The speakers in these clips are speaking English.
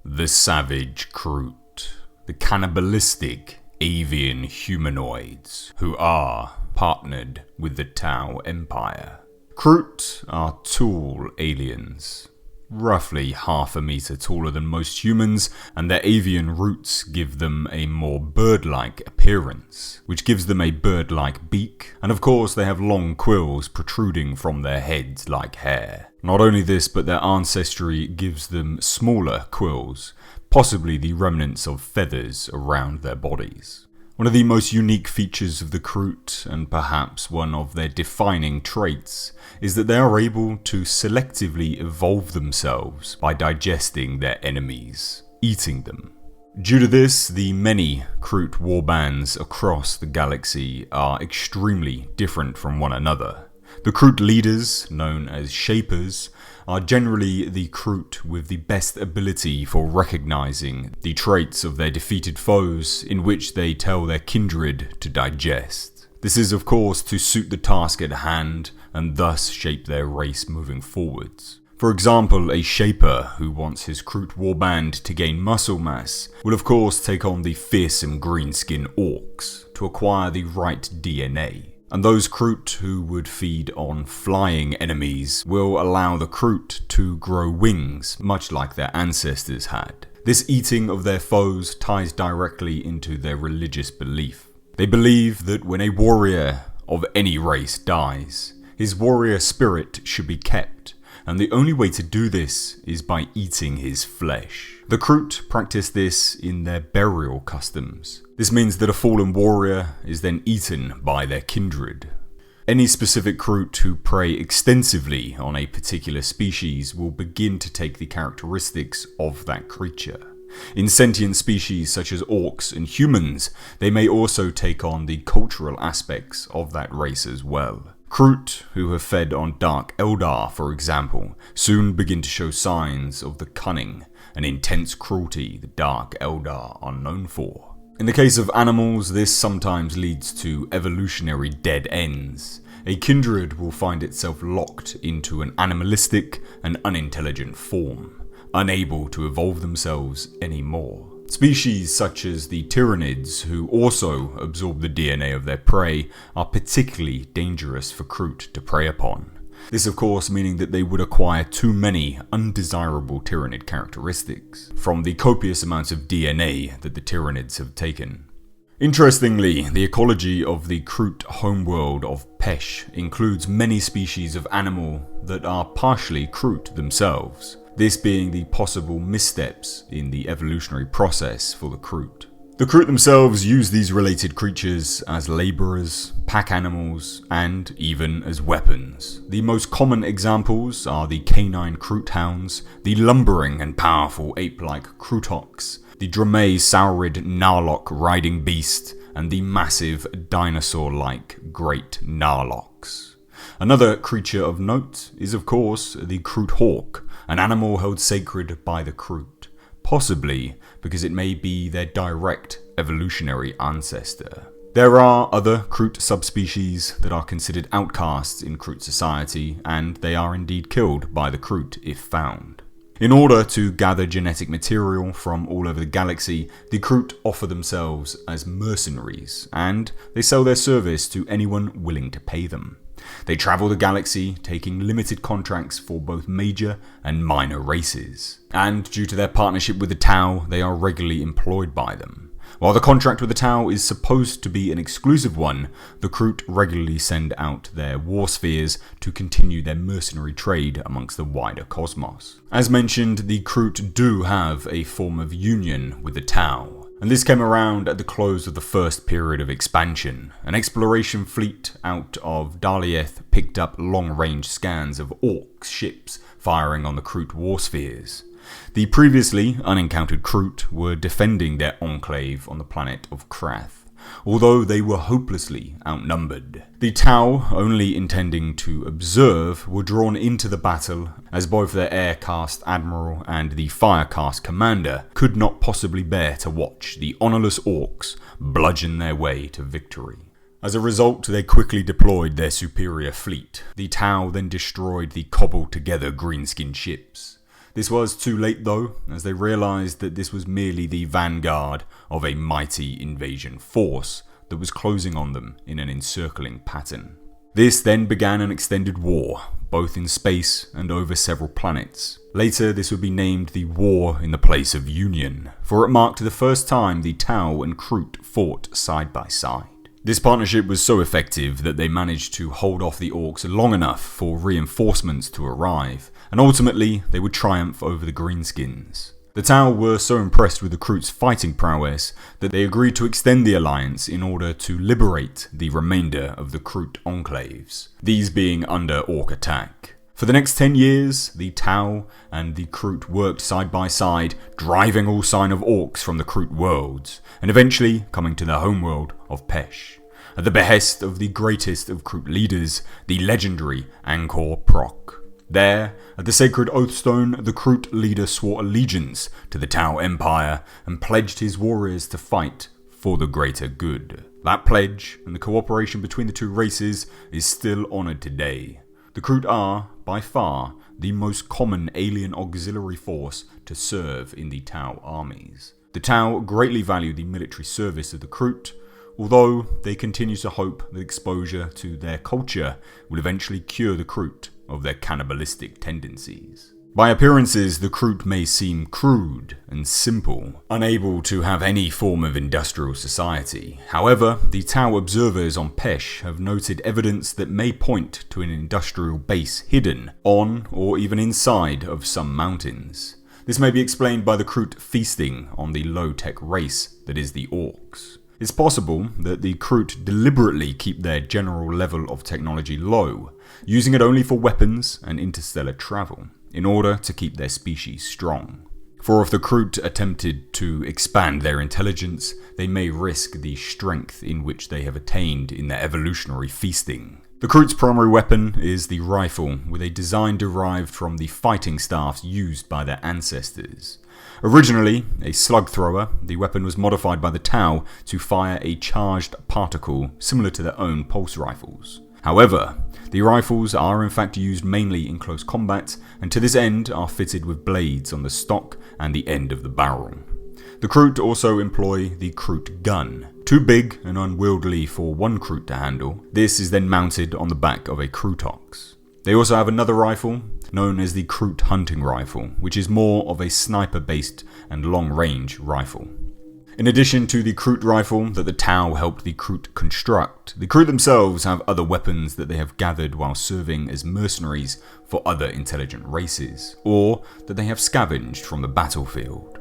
The savage Kroot, the cannibalistic avian humanoids who are partnered with the Tau Empire. Kroot are tall aliens, roughly half a meter taller than most humans, and their avian roots give them a more bird-like appearance, which gives them a bird-like beak, and of course they have long quills protruding from their heads like hair. Not only this, but their ancestry gives them smaller quills, possibly the remnants of feathers around their bodies. One of the most unique features of the Kroot, and perhaps one of their defining traits, is that they are able to selectively evolve themselves by digesting their enemies, eating them. Due to this, the many Kroot warbands across the galaxy are extremely different from one another. The Kroot leaders, known as Shapers, are generally the Kroot with the best ability for recognizing the traits of their defeated foes, in which they tell their kindred to digest. This is of course to suit the task at hand and thus shape their race moving forwards. For example, a Shaper who wants his Kroot warband to gain muscle mass will of course take on the fearsome greenskin orcs to acquire the right DNA. And those Kroot who would feed on flying enemies will allow the Kroot to grow wings, much like their ancestors had. This eating of their foes ties directly into their religious belief. They believe that when a warrior of any race dies, his warrior spirit should be kept, and the only way to do this is by eating his flesh. The Kroot practice this in their burial customs. This means that a fallen warrior is then eaten by their kindred. Any specific Kroot who prey extensively on a particular species will begin to take the characteristics of that creature. In sentient species such as orcs and humans, they may also take on the cultural aspects of that race as well. Kroot, who have fed on Dark Eldar, for example, soon begin to show signs of the cunning and intense cruelty the Dark Eldar are known for. In the case of animals, this sometimes leads to evolutionary dead ends. A kindred will find itself locked into an animalistic and unintelligent form, unable to evolve themselves anymore. Species such as the Tyranids, who also absorb the DNA of their prey, are particularly dangerous for Kroot to prey upon. This of course meaning that they would acquire too many undesirable Tyranid characteristics from the copious amounts of DNA that the Tyranids have taken. Interestingly, the ecology of the Kroot homeworld of Pesh includes many species of animal that are partially Kroot themselves, this being the possible missteps in the evolutionary process for the Kroot. The Kroot themselves use these related creatures as labourers, pack animals, and even as weapons. The most common examples are the canine Kroot hounds, the lumbering and powerful ape-like Krootoks, the Dromae-saurid Narlock riding beast, and the massive dinosaur-like great Narlocks. Another creature of note is of course the Kroot hawk, an animal held sacred by the Kroot, possibly because it may be their direct evolutionary ancestor. There are other Kroot subspecies that are considered outcasts in Kroot society, and they are indeed killed by the Kroot if found. In order to gather genetic material from all over the galaxy, the Kroot offer themselves as mercenaries, and they sell their service to anyone willing to pay them. They travel the galaxy, taking limited contracts for both major and minor races. And due to their partnership with the Tau, they are regularly employed by them. While the contract with the Tau is supposed to be an exclusive one, the Kroot regularly send out their war spheres to continue their mercenary trade amongst the wider cosmos. As mentioned, the Kroot do have a form of union with the Tau. And this came around at the close of the first period of expansion. An exploration fleet out of Dalieth picked up long-range scans of orcs ships firing on the Kroot war spheres. The previously unencountered Kroot were defending their enclave on the planet of Krath, although they were hopelessly outnumbered. The Tau, only intending to observe, were drawn into the battle as both their air-cast admiral and the fire-cast commander could not possibly bear to watch the honourless orcs bludgeon their way to victory. As a result, they quickly deployed their superior fleet. The Tau then destroyed the cobbled-together greenskin ships. This was too late though, as they realised that this was merely the vanguard of a mighty invasion force that was closing on them in an encircling pattern. This then began an extended war, both in space and over several planets. Later, this would be named the War in the Place of Union, for it marked the first time the Tau and Kroot fought side by side. This partnership was so effective that they managed to hold off the Orcs long enough for reinforcements to arrive, and ultimately they would triumph over the Greenskins. The Tau were so impressed with the Kroot's fighting prowess that they agreed to extend the alliance in order to liberate the remainder of the Kroot enclaves, these being under Orc attack. For the next 10 years, the Tau and the Kroot worked side by side, driving all sign of Orcs from the Kroot worlds, and eventually coming to their homeworld of Pesh, at the behest of the greatest of Kroot leaders, the legendary Angkor Prok. There, at the sacred Oathstone, the Kroot leader swore allegiance to the Tau Empire and pledged his warriors to fight for the greater good. That pledge and the cooperation between the two races is still honoured today. The Kroot are, by far, the most common alien auxiliary force to serve in the Tau armies. The Tau greatly value the military service of the Kroot, although they continue to hope that exposure to their culture will eventually cure the Kroot of their cannibalistic tendencies. By appearances, the Kroot may seem crude and simple, unable to have any form of industrial society. However, the Tau observers on Pesh have noted evidence that may point to an industrial base hidden on or even inside of some mountains. This may be explained by the Kroot feasting on the low-tech race that is the Orcs. It's possible that the Kroot deliberately keep their general level of technology low, using it only for weapons and interstellar travel, in order to keep their species strong. For if the Kroot attempted to expand their intelligence, they may risk the strength in which they have attained in their evolutionary feasting. The Kroot's primary weapon is the rifle, with a design derived from the fighting staffs used by their ancestors. Originally a slug thrower, the weapon was modified by the Tau to fire a charged particle similar to their own pulse rifles. However, the rifles are in fact used mainly in close combat, and to this end are fitted with blades on the stock and the end of the barrel. The Kroot also employ the Kroot gun, too big and unwieldy for one Kroot to handle. This is then mounted on the back of a Krootox. They also have another rifle, known as the Kroot hunting rifle, which is more of a sniper-based and long-range rifle. In addition to the Kroot rifle that the Tau helped the Kroot construct, the Kroot themselves have other weapons that they have gathered while serving as mercenaries for other intelligent races, or that they have scavenged from the battlefield.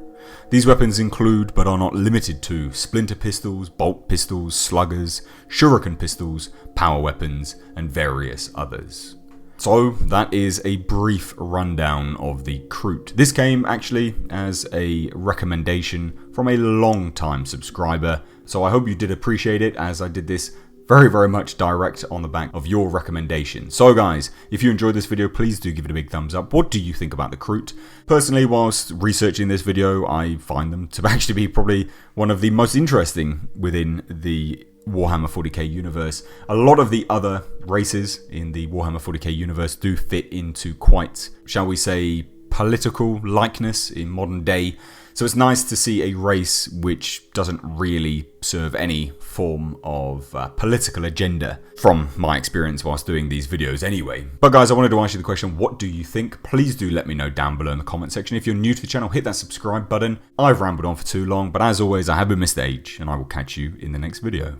These weapons include, but are not limited to, splinter pistols, bolt pistols, sluggers, shuriken pistols, power weapons, and various others. So that is a brief rundown of the Kroot. This came actually as a recommendation from a long-time subscriber, so I hope you did appreciate it, as I did this very much direct on the back of your recommendation. So guys, if you enjoyed this video, please do give it a big thumbs up. What do you think about the Kroot? Personally, whilst researching this video, I find them to actually be probably one of the most interesting within the Warhammer 40K universe. A lot of the other races in the Warhammer 40K universe do fit into quite, shall we say, political likeness in modern day. So it's nice to see a race which doesn't really serve any form of political agenda, from my experience whilst doing these videos anyway. But guys, I wanted to ask you the question, what do you think? Please do let me know down below in the comment section. If you're new to the channel, hit that subscribe button. I've rambled on for too long, but as always, I have been Mr. H, and I will catch you in the next video.